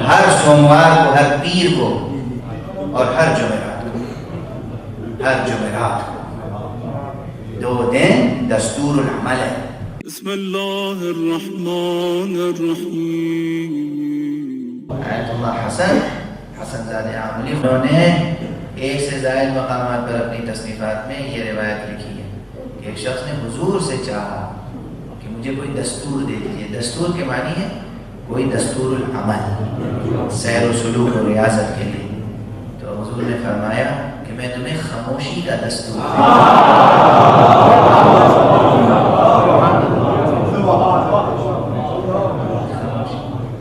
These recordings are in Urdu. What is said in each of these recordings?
ہر سوموار کو، ہر پیر کو اور ہر جمعرات کو، ہر جمعرات کو 2 دن دستور العمل ہے۔ بسم اللہ الرحمن الرحیم۔ آیت اللہ حسن زادہ عاملی، انہوں نے 1 سے زائد مقامات پر اپنی تصنیفات میں یہ روایت لکھی ہے کہ ایک شخص نے حضور سے چاہا کہ مجھے کوئی دستور دے دیجیے۔ دستور کے معنی ہے کوئی دستور العمل، سیر و سلوک و ریاضت کے لیے۔ تو حضور نے فرمایا کہ میں تمہیں خاموشی کا دستور دوں۔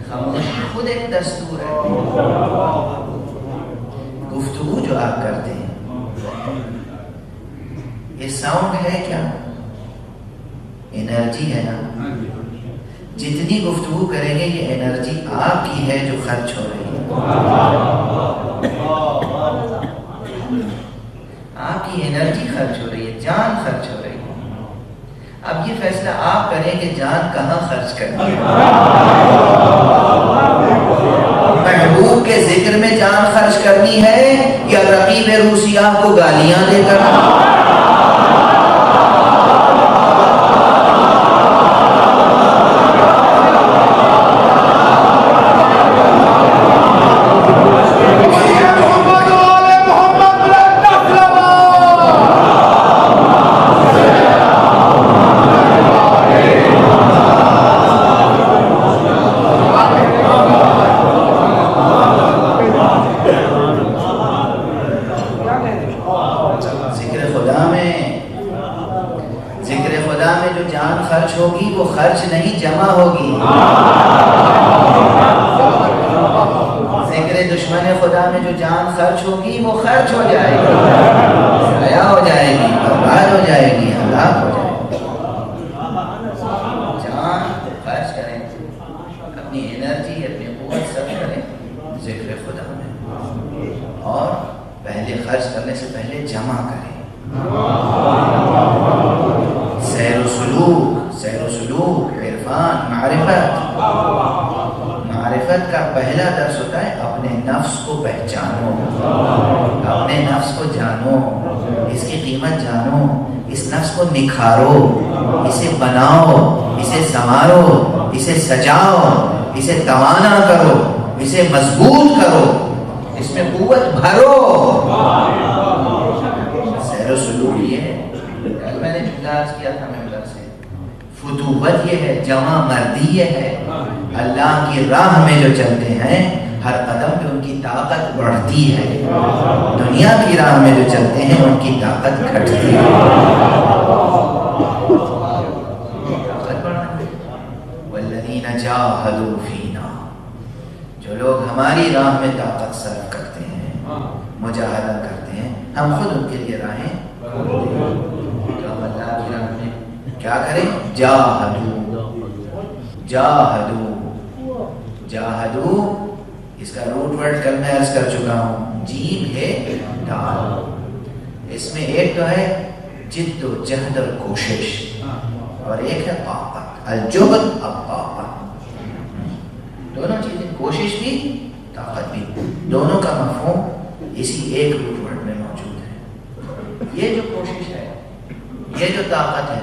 خاموشی خود ایک دستور ہے۔ گفتگو جو آپ کرتے ہیں یہ ساؤنڈ ہے کیا؟ انرجی ہے نا؟ جتنی گفتگو کریں گے یہ انرجی آپ کی ہے جو خرچ ہو رہی ہے، آپ کی انرجی خرچ ہو رہی ہے، جان خرچ ہو رہی ہے۔ اب یہ فیصلہ آپ کریں کہ جان کہاں خرچ کریں۔ محبوب کے ذکر میں جان خرچ کرنی ہے یا رقیب روسیہ کو گالیاں دے کر؟ ہوگی وہ خرچ نہیں جمع ہوگی۔ ذکر دشمن خدا میں جو جان خرچ ہوگی وہ خرچ ہو جائے گی، ضائع ہو جائے گی، برباد ہو جائے گی، ہلاک ہو جائے گی۔ جان خرچ کریں، اپنی انرجی، اپنی قوت سب کریں ذکر خدا میں، اور پہلے خرچ کرنے سے پہلے جمع کریں۔ سیر و سلوک، عرفان، معرفت کا پہلا درس ہوتا ہے اپنے نفس کو پہچانو، اپنے نفس کو جانو، اس کی قیمت جانو، اس نفس کو نکھارو، اسے بناؤ، اسے سنوارو، اسے سجاؤ، اسے توانا کرو، اسے مضبوط کرو، اس میں قوت بھرو۔ سیر و سلوک یہ ہے، کل میں نے جملہ کیا تھا ممبر سے، فتوت یہ ہے، جمع مردی یہ ہے۔ اللہ کی راہ میں جو چلتے ہیں ہر قدم پہ ان کی طاقت بڑھتی ہے، دنیا کی راہ میں جو چلتے ہیں ان کی طاقت گھٹتی ہے۔ والذین جاہدوا فینا، جو لوگ ہماری راہ میں طاقت صرف کرتے ہیں، مجاہدہ کرتے ہیں، ہم خود ان کے لیے راہیں تو ہم اللہ کی راہ میں کیا کریں؟ جاہدو، اس کا روٹ ورڈ کل میں عرض کر چکا ہوں، جیم ہے دال۔ اس میں ایک تو ہے جد و جہد اور کوشش، اور ایک ہے طاقت، الجہد الطاقت۔ دونوں چیزیں، کوشش بھی طاقت بھی، دونوں کا مفہوم اسی ایک روٹ ورڈ میں موجود ہے۔ یہ جو کوشش ہے، یہ جو طاقت ہے،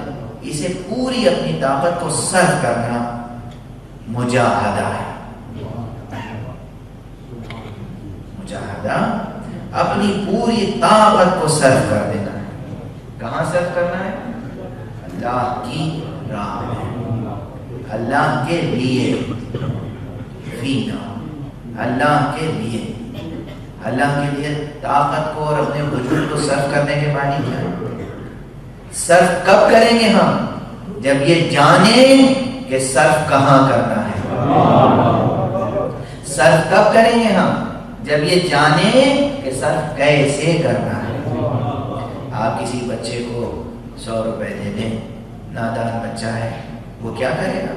اسے پوری اپنی طاقت کو صرف کرنا مجاہدہ ہے۔ مجاہدہ اپنی پوری طاقت کو صرف کر دینا ہے۔ کہاں صرف کرنا ہے؟ اللہ کی راہ میں، اللہ کے لیے، فینا، اللہ کے لیے۔ اللہ کے لیے طاقت کو اور اپنے وجود کو صرف کرنے کے معنی کیا ہے؟ صرف کب کریں گے ہم؟ جب یہ جانیں کہ صرف کہاں کرنا ہے۔ صرف کب کریں گے ہم؟ جب یہ جانیں کہ صرف کیسے کرنا ہے۔ آپ کسی بچے کو 100 روپے دے دیں، نادان بچہ ہے، وہ کیا کرے گا؟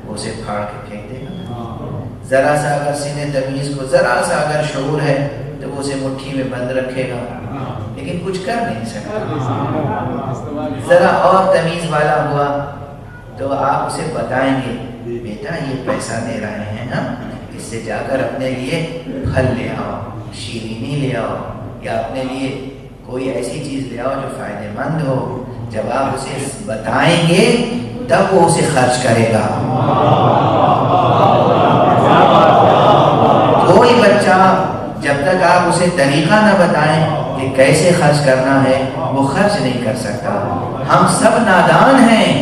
وہ اسے پھاڑ کے پھینک دے گا۔ ذرا سا اگر سینے تمیز کو، ذرا سا اگر شعور ہے تو وہ اسے مٹھی میں بند رکھے گا، لیکن کچھ کر نہیں سکتا۔ ذرا اور تمیز والا ہوا تو آپ اسے بتائیں گے، بیٹا یہ پیسہ دے رہے ہیں ہم، اس سے جا کر اپنے لیے پھل لے آؤ، شیرینی لے آؤ، یا اپنے لیے کوئی ایسی چیز لے آؤ جو فائدہ مند ہو. جب آپ اسے بتائیں گے تب وہ اسے خرچ کرے گا. کوئی بچہ جب تک آپ اسے طریقہ نہ بتائیں کہ کیسے خرچ کرنا ہے وہ خرچ نہیں کر سکتا. ہم سب نادان ہیں،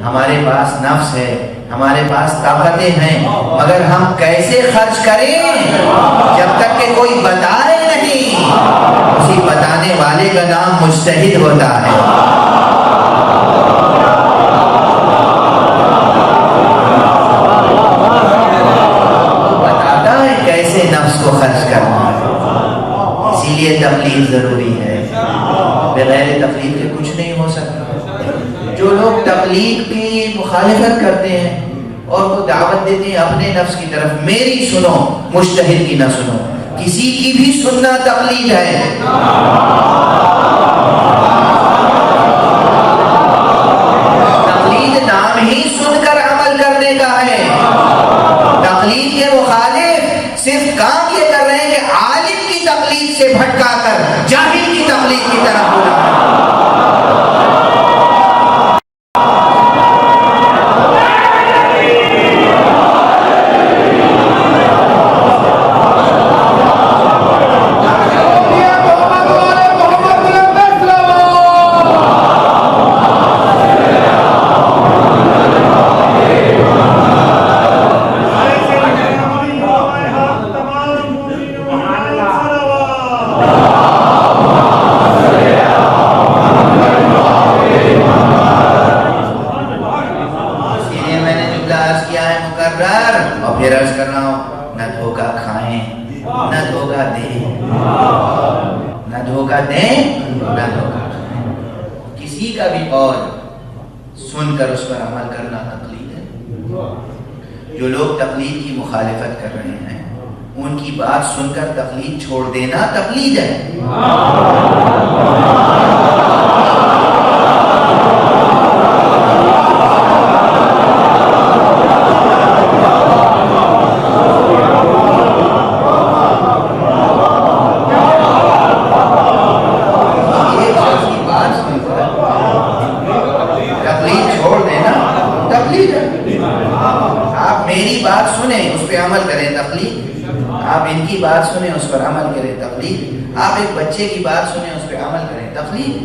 ہمارے پاس نفس ہے، ہمارے پاس طاقتیں ہیں، مگر ہم کیسے خرچ کریں جب تک کہ کوئی بتائے نہیں. اسی بتانے والے کا نام مجتہد ہوتا ہے. بتاتا ہے کیسے نفس کو خرچ کرنا ہے. اسی لیے تقلید ضروری ہے. بغیر تقلید کے کچھ نہیں ہو سکتا. جو لوگ تقلید کی مخالفت کرتے ہیں اور وہ دعوت دیتے ہیں اپنے نفس کی طرف، میری سنو مجتہد کی نہ سنو، کسی کی بھی سننا تقلید ہے. تقلید نام ہی سن کر عمل کرنے کا ہے. تقلید کے مخالف صرف کام یہ کر رہے ہیں کہ عالم کی تقلید سے بھٹکا کر جاہل کی تقلید کی طرف بلا. کسی کا بھی قول سن کر اس پر عمل کرنا تقلید ہے. جو لوگ تقلید کی مخالفت کر رہے ہیں ان کی بات سن کر تقلید چھوڑ دینا تقلید ہے. آپ ان کی بات سنیں اس پر عمل کریں تقلید. آپ ایک بچے کی بات سنیں اس پہ عمل کریں تقلید.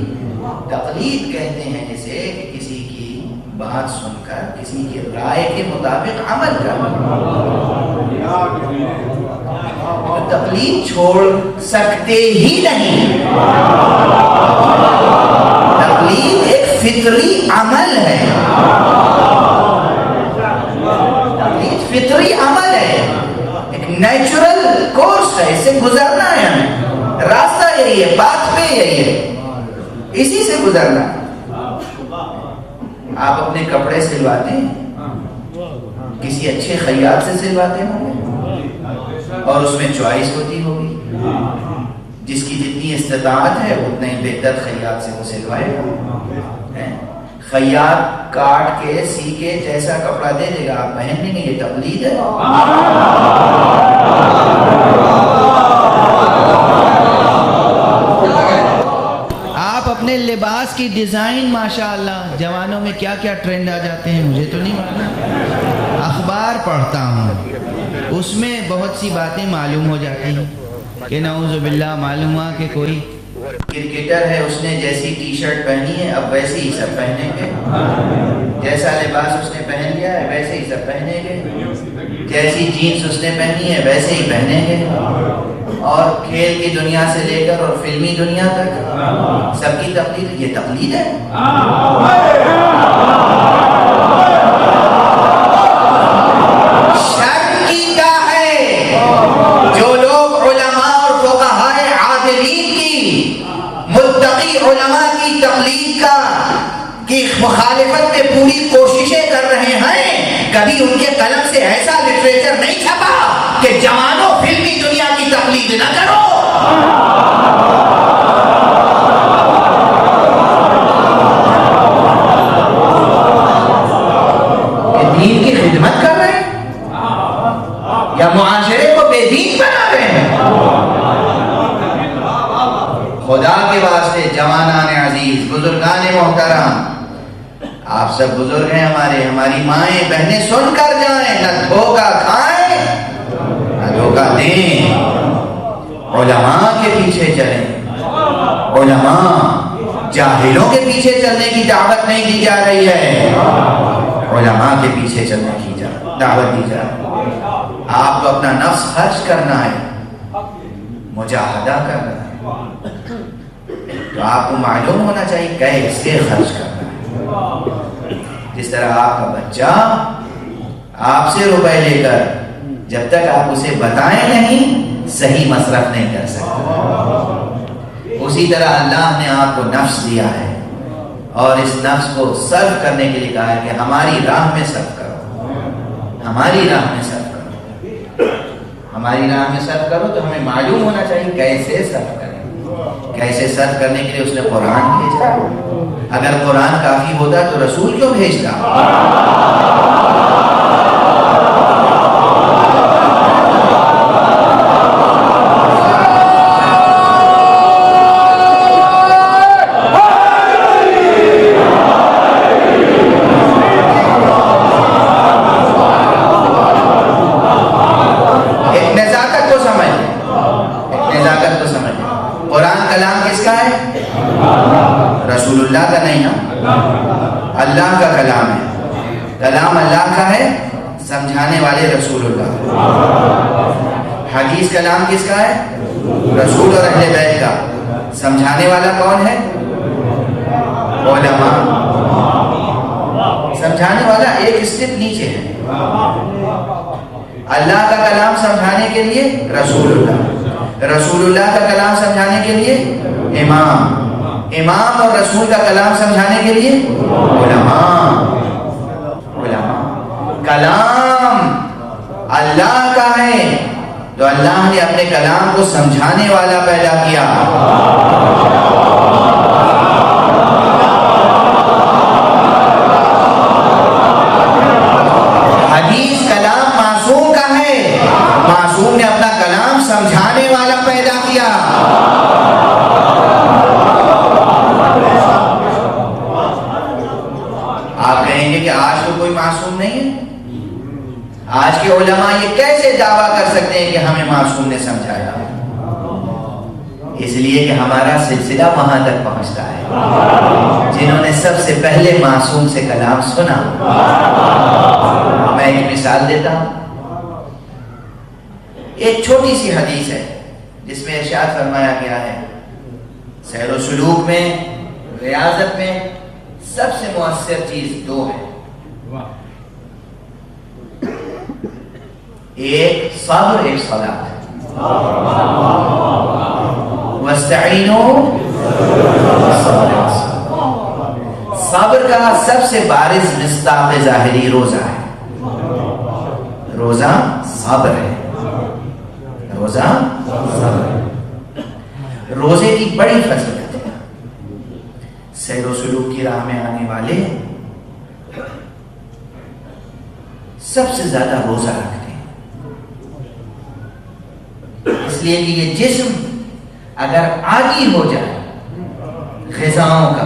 تقلید کہتے ہیں جسے کہ کسی کی بات سن کر کسی کی رائے کے مطابق عمل کرنا. تقلید چھوڑ سکتے ہی نہیں. تقلید ایک فطری عمل ہے. تقلید فطری عمل ہے، نیچرل کورس ہے، اس سے گزرنا ہے. ہمیں راستہ یہی ہے، بات پہ یہی ہے، اسی سے گزرنا ہے. آپ اپنے کپڑے سلواتے ہیں کسی اچھے خیاط سے سلواتے ہوں گے اور اس میں چوائس ہوتی ہوگی. جس کی جتنی استطاعت ہے اتنا ہی بہتر خیاط سے وہ سلوائے گا. خیاط کاٹ کے سی کے جیسا کپڑا دے دے گا، آپ پہن لیں گے. یہ تقلید ہے. آپ اپنے لباس کی ڈیزائن ماشاءاللہ جوانوں میں کیا کیا ٹرینڈ آ جاتے ہیں مجھے تو نہیں معلوم. اخبار پڑھتا ہوں اس میں بہت سی باتیں معلوم ہو جاتی ہیں کہ نعوذ باللہ معلوم ہوا کہ کوئی کرکٹر ہے، اس نے جیسی ٹی شرٹ پہنی ہے اب ویسے ہی سب پہنیں گے. جیسا لباس اس نے پہن لیا ہے ویسے ہی سب پہنیں گے. جیسی جینس اس نے پہنی ہے ویسے ہی پہنیں گے. اور کھیل کی دنیا سے لے کر اور فلمی دنیا تک سب کی تقلید. یہ تقلید ہے. شرط کی کیا ہے؟ جو لوگ علماء اور فقہائے عادلین کی، متقی علماء کی تقلید کی مخالفت میں پوری کوششیں کر رہے ہیں، کبھی ان کے قلم سے ایسا لٹریچر نہیں چھپا کہ جوانوں فلمی دنیا کی تقلید نہ کرو. یہ دین کی خدمت کر رہے ہیں یا معاشرے خدا کے واسطے جوانان عزیز، بزرگان محترم، آپ سب بزرگ ہیں ہمارے، ہماری مائیں بہنیں سن کر جائیں، نہ دھوکہ کھائیں نہ دھوکہ دیں، علماء کے پیچھے چلیں۔ علماء، جاہلوں کے پیچھے چلنے کی دعوت نہیں دی جا رہی ہے، علماء کے پیچھے چلنے کی دعوت دی جا رہی ہے۔ آپ کو اپنا نفس خرچ کرنا ہے، مجاہدہ کرنا ہے، تو آپ کو معلوم ہونا چاہیے کیسے خرچ کرنا ہے۔ جس طرح آپ کا بچہ آپ سے روپے لے کر جب تک آپ اسے بتائیں نہیں صحیح مصرف نہیں کر سکتا، اسی طرح اللہ نے آپ کو نفس دیا ہے اور اس نفس کو صرف کرنے کے لیے کہا ہے کہ ہماری راہ میں صرف کرو، ہماری راہ میں صرف کرو، ہماری راہ میں صرف کرو۔ تو ہمیں معلوم ہونا چاہیے کیسے صرف کریں، کیسے صرف کرنے کے لیے اس نے قرآن بھیجا۔ اگر قرآن کافی ہوتا تو رسول کیوں بھیجتا؟ رسول اللہ کا نہیں نا، اللہ کا کلام ہے، کلام اللہ کا ہے، سمجھانے والے رسول اللہ۔ حدیث کلام کس کا ہے؟ رسول اور اہل بیت کا۔ سمجھانے والا کون ہے؟ علماء۔ سمجھانے والا ایک اسٹیپ نیچے ہے۔ اللہ کا کلام سمجھانے کے لیے رسول اللہ، رسول اللہ کا کلام سمجھانے کے لیے امام، امام اور رسول کا کلام سمجھانے کے لیے علماء۔ علماء کلام اللہ کا ہے تو اللہ نے اپنے کلام کو سمجھانے والا پیدا کیا۔ حدیث کلام معصوم کا ہے، معصوم نے اپنا کلام سمجھانے والا پیدا کیا۔ آپ کہیں گے کہ آج تو کوئی معصوم نہیں ہے، آج کے علماء یہ کیسے دعویٰ کر سکتے ہیں کہ ہمیں معصوم نے سمجھایا؟ اس لیے کہ ہمارا سلسلہ وہاں تک پہنچتا ہے جنہوں نے سب سے پہلے معصوم سے کلام سنا۔ میں ایک مثال دیتا ہوں، ایک چھوٹی سی حدیث ہے جس میں ارشاد فرمایا گیا ہے سیر و سلوک میں، ریاضت میں سب سے مؤثر چیز دو ہے، ایک صبر، ایک صلاۃ۔ وَاسْتَعِينُوا صبر کا سب سے بارز مصداق ظاہری روزہ ہے، روزہ صبر ہے، روزہ صبر ہے۔ روزے کی بڑی فضیلت ہے، سیر و سلوک کی راہ میں آنے والے سب سے زیادہ روزہ رکھتے ہیں، اس لیے کہ یہ جسم اگر عادی ہو جائے غذاؤں کا،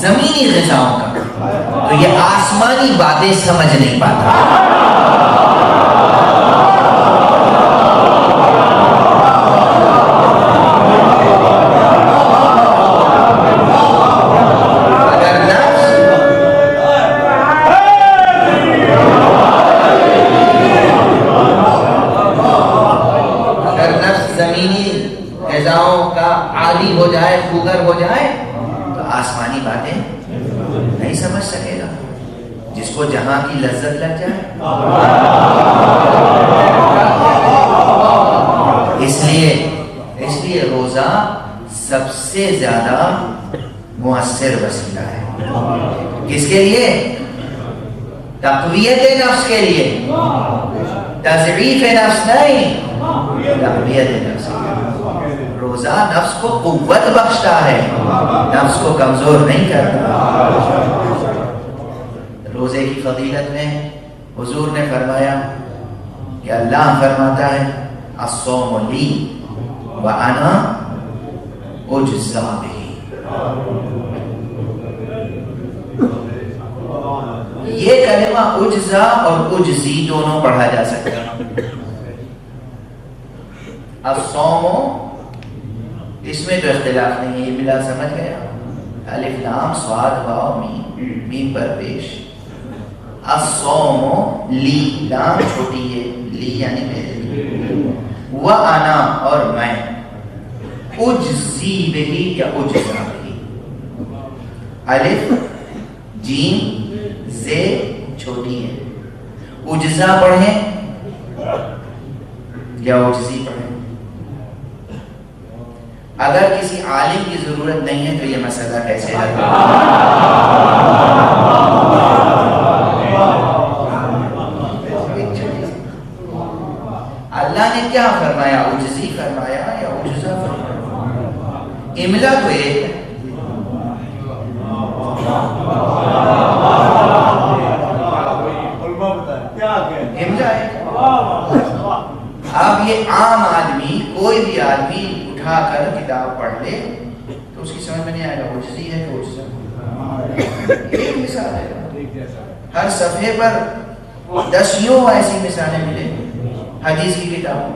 زمینی غذاؤں کا، تو یہ آسمانی باتیں سمجھ نہیں پاتا۔ ہو جائے، خوگر ہو جائے تو آسمانی باتیں نہیں سمجھ سکے گا، جس کو جہاں کی لذت لگ جائے۔ اس لیے روزہ سب سے زیادہ مؤثر وسیلہ ہے، کس کے لیے؟ تقویت نفس کے لیے، تضعیف نفس نہیں، تقویت نفس۔ روزہ نفس کو قوت بخشتا ہے، نفس کو کمزور نہیں کرتا۔ روزے کی فضیلت میں حضور نے فرمایا کہ اللہ فرماتا ہے الصوم لی وانا اجزا بہ. یہ کلمہ اجزا اور اجزی دونوں پڑھا جا سکتا ہے. الصوم اس میں تو اختلاف نہیں ہے، یہ ملا سمجھ گیا. الف لام صاد واو میم، میم پر پیش. الصوم لی، لام چھوٹی ہے، لی یعنی میرے لیے. وانا اور میں. اجزی بہی یا اجزا بہی. الف جیم زے چھوٹی ہے. اجزا پڑھیں یا اجزی پڑھیں. اگر کسی عالم کی ضرورت نہیں ہے تو یہ مسئلہ کیسے حل ہوگا؟ اللہ نے کیا فرمایا؟ اجزی فرمایا یا اجزا فرمایا؟ املا تو ایک ہے. املا ایک. اب یہ عام آدمی، کوئی بھی آدمی اٹھا کر کتاب پڑھ لے تو اس کی سمجھ میں نہیں آئے گا اجزی ہے کہ اجزا. ایک مثال ہے، ہر صفحے پر دسیوں ایسی مثالیں ملیں حدیث کی کتابوں.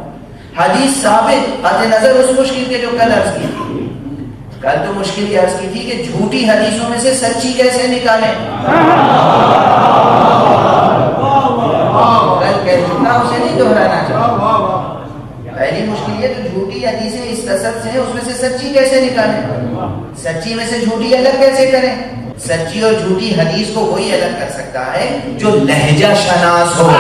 حدیث ثابت، قطع نظر اس مشکل کے جو کل عرض کی تھی. کل تو مشکل یہ عرض کی تھی کہ جھوٹی حدیثوں میں سے سچی کیسے نکالیں. کل کہنا اسے نہیں دہرانا چاہتا. پہلی مشکل یہ تو جھوٹی حدیثیں اس قصد سے ہیں، اس میں سے سچی کیسے نکالیں. سچی میں سے جھوٹی الگ کیسے کریں. سچی اور جھوٹی حدیث کو وہی الگ کر سکتا ہے جو لہجہ شناس ہو.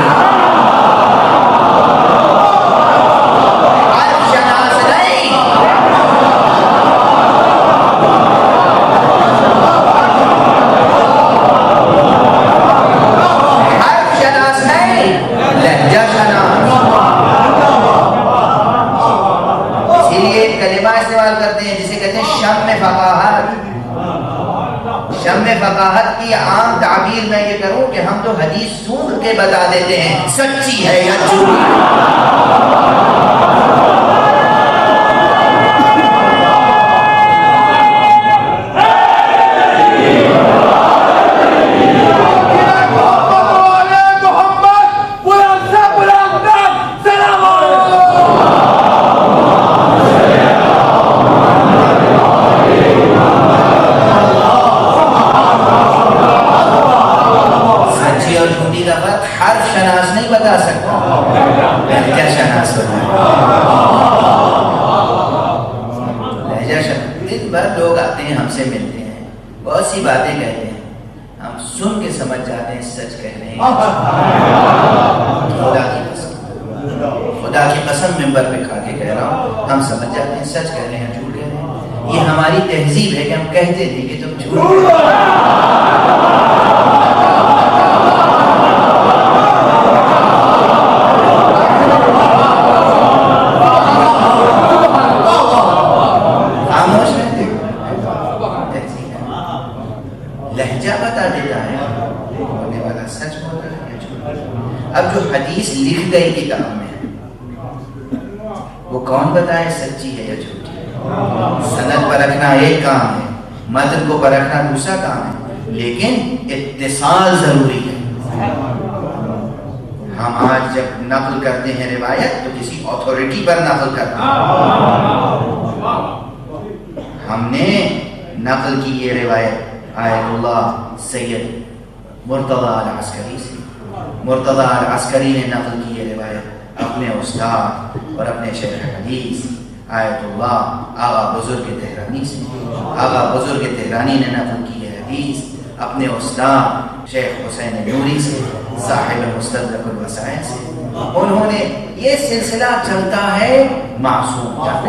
فقاہت کی عام تعبیر میں یہ کروں کہ ہم تو حدیث سن کے بتا دیتے ہیں سچی ہے یا جھوٹی. ہم سے ملتے ہیں، بہت سی باتیں کہتے ہیں، ہم سن کے سمجھ جاتے ہیں سچ کہہ رہے ہیں. خدا کی قسم ممبر پہ کھا کے کہہ رہا ہوں، ہم سمجھ جاتے ہیں سچ کہہ رہے ہیں جھوٹ کہہ رہے ہیں. یہ ہماری تہذیب ہے کہ ہم کہتے تھے کہ تم جھوٹ. اب جو حدیث لکھ گئی کتاب میں وہ کون بتائے سچی ہے یا جھوٹی ہے. سند پرکھنا ایک کام ہے، متن کو پرکھنا دوسرا کام ہے، لیکن اتصال ضروری ہے. ہم آج جب نقل کرتے ہیں روایت تو کسی اتھارٹی پر نقل کرتے ہیں. ہم نے نقل کی یہ روایت آیت اللہ سید مرتضی العسکری سے. مرتضی العسکری نے نقل کی یہ روایت اپنے استاد اور اپنے شیخ حدیث آیت اللہ آغا بزرگ تہرانی سے. آغا بزرگ تہرانی نے نقل کی یہ حدیث اپنے استاد شیخ حسین نوری سے، صاحب مستدرک الوسائل سے. انہوں نے یہ سلسلہ چلتا ہے معصوم تک.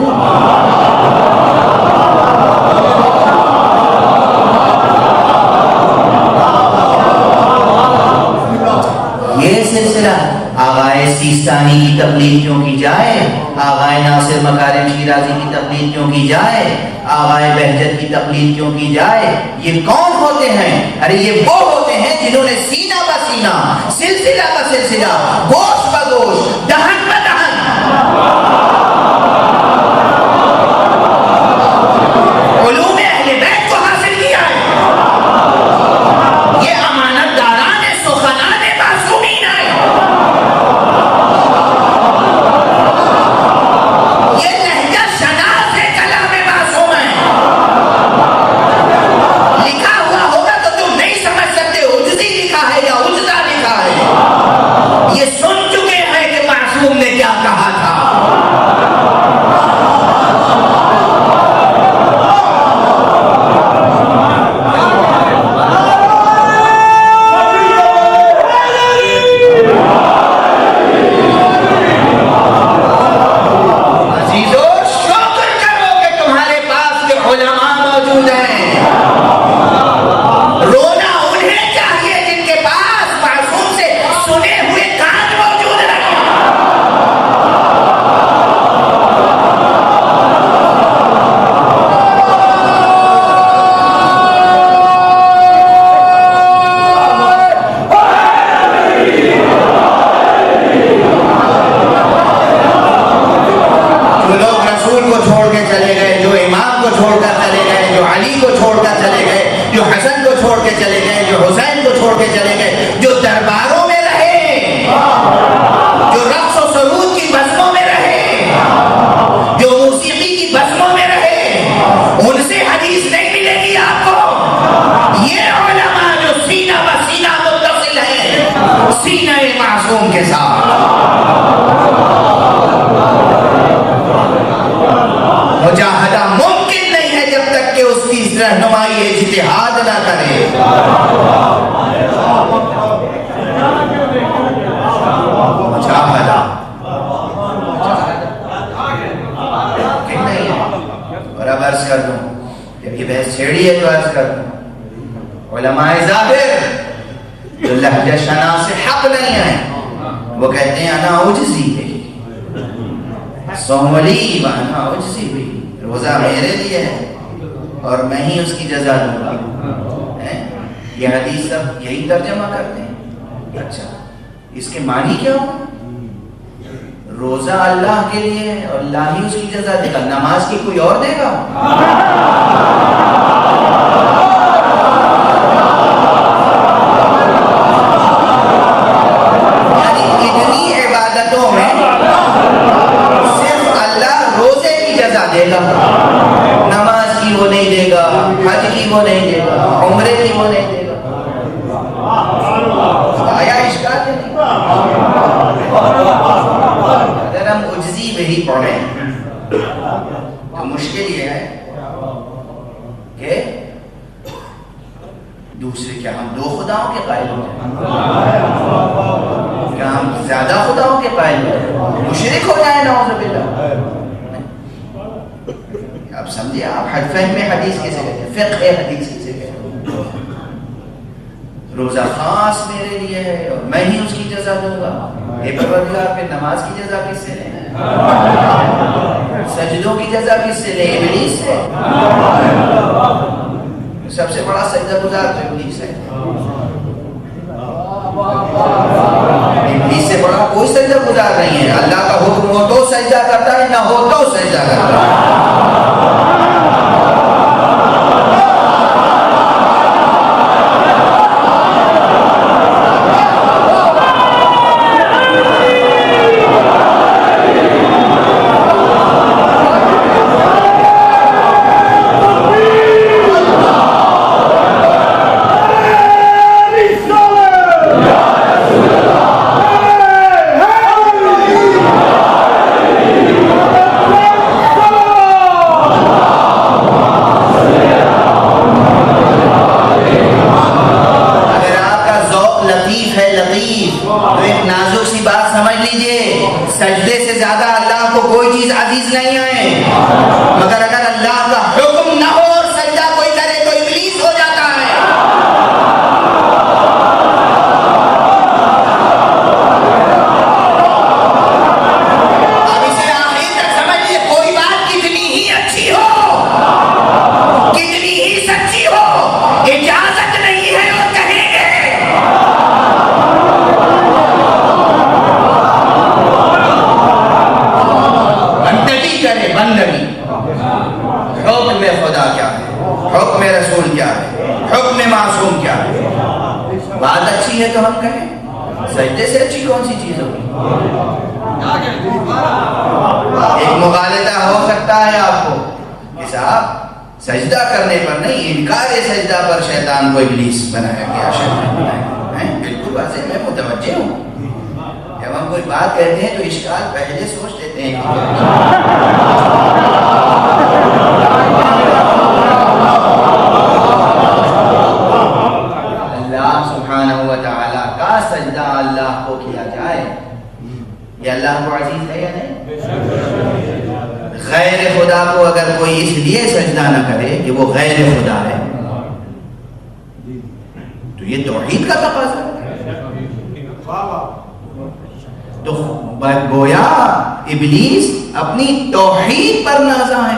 یہ سلسلہ آغائے سیستانی کی تقلید کیوں کی جائے، آغائے ناصر مکارم شیرازی کی تقلید کیوں کی جائے، آغائے بہجت کی تقلید کیوں کی جائے. یہ کون ہوتے ہیں؟ ارے یہ وہ ہوتے ہیں جنہوں نے سینہ بہ سینہ، سلسلہ بہ سلسلہ، گوشت بہ گوشت، دہن بہ دہن علوم اہل بیت کو حاصل کیا ہے. یہ امانت داران سخنان معصومین ہے. یہ لہجہ شناس ہے کلام معصوم ہے. لکھا ہوا ہوگا تو تم نہیں سمجھ سکتے عجزی لکھا ہے یا عجزہ لکھا ہے. یہ سن چکے ہیں کہ معصوم نے کیا کہا تھا. کے ساتھ مجاہدہ ممکن نہیں ہے جب تک کہ اس کی رہنمائی اجتہاد نہ کرے. مجاہدہ ممکن نہیں ہے. اور اب عرض کر دوں, جب یہ بحث چھیڑی ہے تو عرض کر دوں, علماء ظاہر جو لہجہ شناس حق نہیں ہے وہ کہتے ہیں انا عجزی بھی سوملی وانا عجزی بھی, روزہ میرے لیے ہے اور میں ہی اس کی جزا دوں گا. یہ حدیث سب یہی ترجمہ کرتے ہیں. اچھا اس کے معنی کیا ہو؟ روزہ اللہ کے لیے ہے اور اللہ ہی اس کی جزا دے گا, نماز کی کوئی اور دے گا؟ دے گا, نماز کی وہ نہیں دے گا, حج کی وہ نہیں دے گا, عمرے کی وہ نہیں دے گا. آیا اشکال نہیں؟ اگر ہم عجزی وہی پڑھیں تو مشکل یہ ہے کہ دوسرے, کیا ہم دو خداؤں کے قائل ہو جائیں؟ کیا ہم زیادہ خداؤں کے قائل ہو جائیں؟ مشرک ہو جائیں نعوذ باللہ. اب سمجھے آپ, فہم حدیث کسے کہتے ہیں, فقہ حدیث کسے کہتے ہیں. روزہ خاص میرے لیے ہے اور میں ہی اس کی جزا دوں گا. اے پروردگار, پھر نماز کی جزا کس سے لیں, سجدوں کی جزا کس سے لیں؟ ابلیس سے. سب سے بڑا سجدہ گزار تو ابلیس ہے. ابلیس سے بڑا کوئی سجدہ گزار نہیں ہے. اللہ کا حکم ہو تو سجدہ کرتا ہے, نہ ہو تو سجدہ کرتا ہے. سجدے سے زیادہ اللہ کو کوئی چیز عزیز نہیں ہے, مگر اگر اللہ کا حکم نہ ہو اور سجدہ کوئی کرے تو ابلیس ہو جاتا ہے. اب اسے آخر تک سمجھیے, کوئی بات کتنی ہی اچھی ہو, کتنی ہی سچی ہو, اجازت نہیں ہے اور کہیں گے. حکم رسول کیا ہے، حکم معصوم کیا ہے. بات اچھی ہے تو ہم کہیں، سجدے سے اچھی کون سی چیز ہوگی؟ ایک مغالطہ ہو سکتا ہے آپ کو کہ صاحب سجدہ کرنے پر نہیں، انکار سجدہ پر شیطان کو ابلیس بنایا گیا، شیطان بنایا گیا. بالکل واضح، میں متوجہ ہوں. جب ہم کوئی بات کہتے ہیں تو اشکال پہلے سوچ لیتے ہیں. اللہ سبحانہ و تعالیٰ کا سجدہ اللہ کو کیا جائے، یہ اللہ کو عزیز ہے یا نہیں؟ غیر خدا کو اگر کوئی اس لیے سجدہ نہ کرے کہ وہ غیر خدا ہے تو یہ توحید کا تقاضا ہے. تو گویا ابلیس اپنی توحید پر نازا ہے.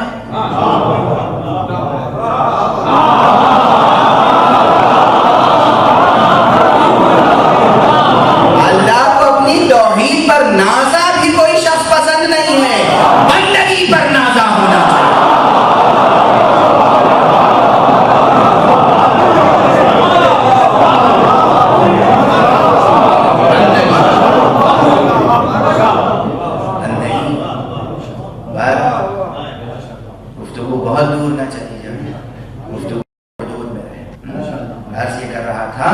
اللہ کو اپنی توحید پر نازا بھی کوئی شخص پسند نہیں ہے، بندگی پر نازا ہونا چاہیے. گفتگو بہت دور نہ چلی جائے، گفتگو دور میں رہے. عرض یہ کر رہا تھا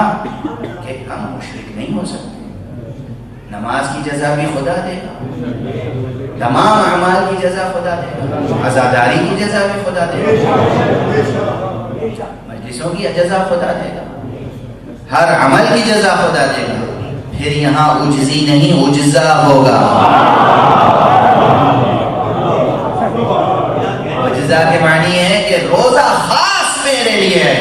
کہ ہم مشرک نہیں ہو سکتے. نماز کی جزا بھی خدا دے گا، تمام اعمال کی جزا خدا دے گا، عزاداری کی جزا بھی خدا دے گا، مجلسوں کی جزا خدا دے گا، ہر عمل کی جزا خدا دے گا. پھر یہاں عجزی نہیں، عجزہ ہوگا. عجزہ کے معنی ہے کہ روزہ خاص میرے لیے ہے.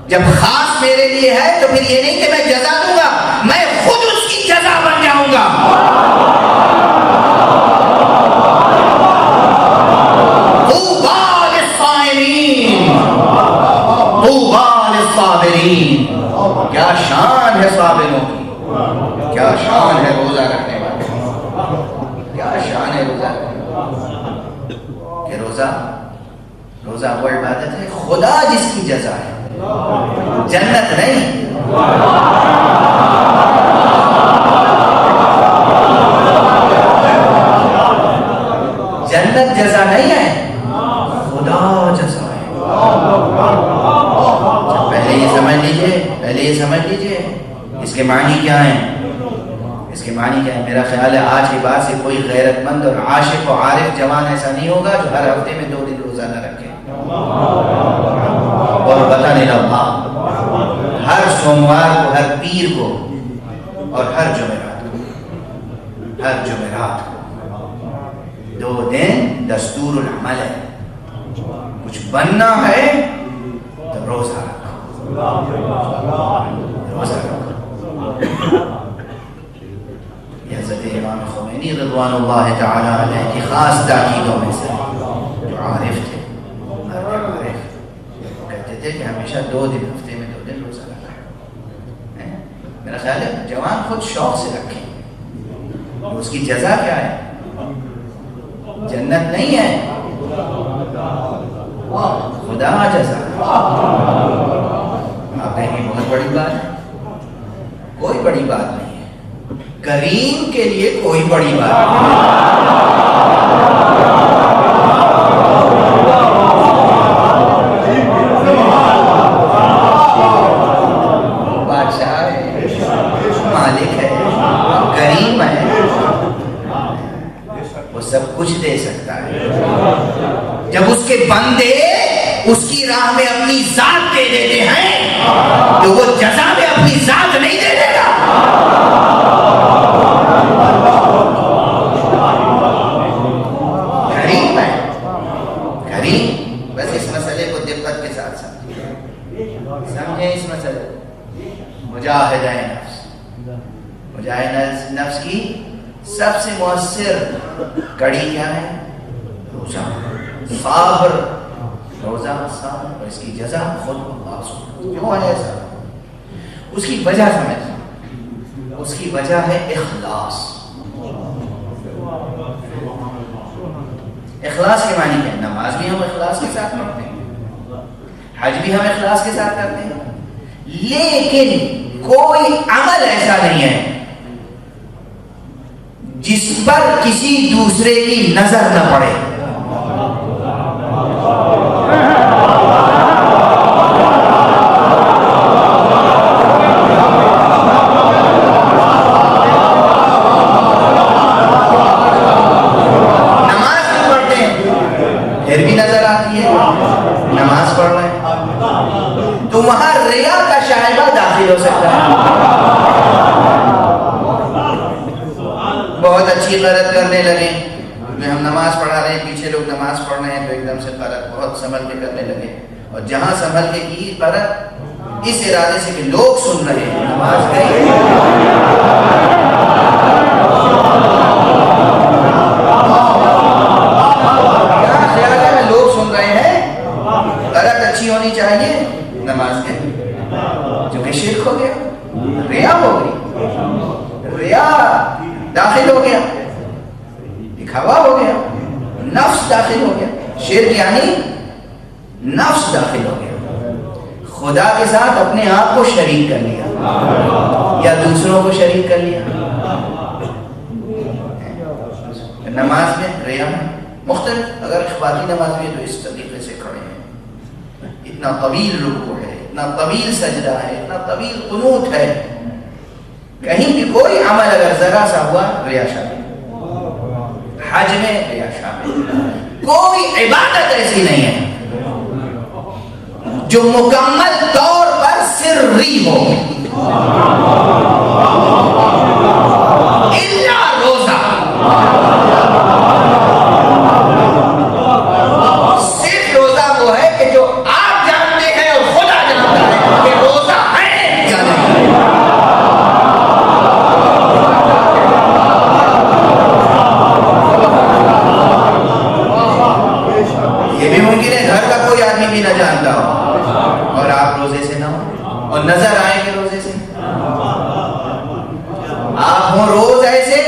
جب خاص میرے لیے ہے تو پھر یہ نہیں کہ میں جزا دوں گا، میں خود اس کی جزا بن جاؤں گا. طوبی للصائمین، طوبی للصابرین. کیا شان ہے صابروں کی، کیا شان ہے روزہ رکھنے والے، کیا شان ہے روزہ کہ روزہ وہ عبادت ہے خدا جس کی جزا ہے، جنت نہیں. جنت جزا نہیں ہے، خدا جزا ہے. پہلے یہ سمجھ لیجئے اس کے معنی کیا ہیں. اس کے معنی کیا ہے؟ میرا خیال ہے آج کے بعد سے کوئی غیرت مند اور عاشق و عارف جوان ایسا نہیں ہوگا جو ہر ہفتے میں 2 دن روزہ نہ رکھے. اور وطن اللہ ہر سوموار کو، ہر پیر کو اور ہر جمعرات کو 2 دن دستور العمل ہے. کچھ بننا ہے تو روزہ رکھو. یہ حضرت امام خمینی رضوان اللہ تعالی علیہ کی خاص تاکیدوں میں سے، جو عارف تھے، کہتے تھے کہ ہمیشہ 2 دن، ہفتے میں 2 دن روزہ رکھا. میرا خیال ہے جوان خود شوق سے رکھیں. اس کی جزا کیا ہے؟ جنت نہیں ہے، خدا جزا. آپ کہیں بہت بڑی بات ہے. کوئی بڑی بات نہیں ہے، کریم کے لیے کوئی بڑی بات نہیں. بادشاہ ہے، مالک ہے، کریم ہے، وہ سب کچھ دے سکتا ہے. جب اس کے بندے اس کی راہ میں اپنی ذات دے دیتے ہیں تو وہ جزا میں اپنی ذات نہیں دے دے گا. کریم ہے، کریم. بس اس مسئلے کو دقت کے ساتھ سمجھیں. اس مسئلے مجاہد نفس کی سب سے مؤثر کڑی کیا ہے؟ روزہ. صابر، روزہ صابر، اور اس کی جزا خود اللہ سبحانہ. کیوں ہے ایسا؟ اس کی وجہ سمجھ. اس کی وجہ ہے اخلاص. اخلاص کے معنی کیا ہے؟ نماز بھی ہم اخلاص کے ساتھ پڑھتے ہیں، حج بھی ہم اخلاص کے ساتھ کرتے ہیں، لیکن کوئی عمل ایسا نہیں ہے جس پر کسی دوسرے کی نظر نہ پڑے. نماز بھی پڑھتے ہیں پھر بھی نظر آتی ہے نماز پڑھ رہے ہیں، تو وہاں ریا کا شائبہ داخل ہو سکتا ہے. بہت اچھی غلط کرنے لگے، ہم نماز پڑھا رہے ہیں، پیچھے لوگ نماز پڑھ رہے ہیں، تو ایک دم سے غلط بہت سنبھل کے کرنے لگے، اور جہاں سنبھل کے کی غلط اس ارادے سے کہ لوگ سن رہے ہیں، نماز گئی. کیا خیال ہے میں لوگ سن رہے ہیں، غلط اچھی ہونی چاہیے، نماز گئی، جو کہ شرک ہو گیا، ریا ہو گئی، ریا داخل ہو گیا، دکھاوا ہو گیا، نفس داخل ہو گیا. شرک یعنی نفس داخل ہو گیا، خدا کے ساتھ اپنے آپ کو شریک کر لیا یا دوسروں کو شریک کر لیا. نماز میں ریا میں مختلف، اگر اخباتی نماز میں تو اس طریقے سے کھڑے ہیں، اتنا طویل رکوع ہے، اتنا طویل سجدہ ہے، اتنا طویل قنوت ہے، کہیں بھی کوئی عمل اگر ذرا سا ہوا ریا شامل. حج میں ریا شامل. کوئی عبادت ایسی نہیں ہے جو مکمل طور پر سری ہو الا روزہ. صرف روزہ وہ ہے کہ جو آپ جانتے ہیں اور خدا جانتا ہے کہ روزہ ہے یا نہیں. یہ بھی ممکن ہے گھر کا کوئی آدمی بھی نہ جانتا ہو اور آپ روزے سے نہ ہو اور نظر آئیں گے روزے سے، آپ ہوں روز ایسے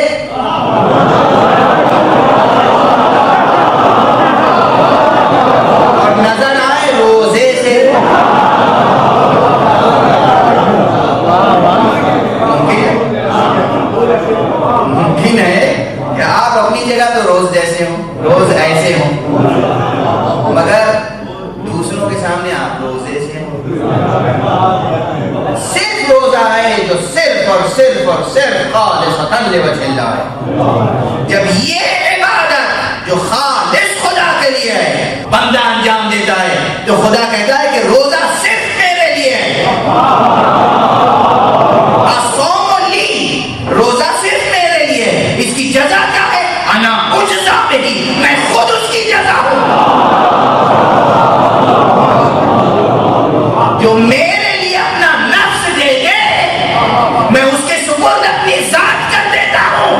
اور نظر آئے روزے سے. ممکن ہے کہ آپ اپنی جگہ تو روز جیسے ہوں، روز ایسے ہوں، مگر دوسروں کے سامنے آپ روزے سے ہوں. صرف روزہ ہے جو صرف اور صرف اور صرف خالصۃ لوجہ اللہ ہے. جب یہ عبادت جو خالص خدا کے لیے ہے بندہ انجام دیتا ہے تو خدا کہتا ہے کہ روزہ صرف میرے لیے ہے. الصوم لی، روزہ صرف میرے لیے ہے. اس کی جزا کیا ہے؟ انا اجزا بہ، میں خود اس کی جزا ہوں. جو میرے لیے اپنا نفس دے دے میں اس کے سپرد اپنی ذات کر دیتا ہوں.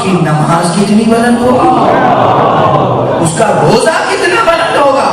کی نماز کتنی بلند ہوگی، اس کا روزہ کتنا بلند ہوگا،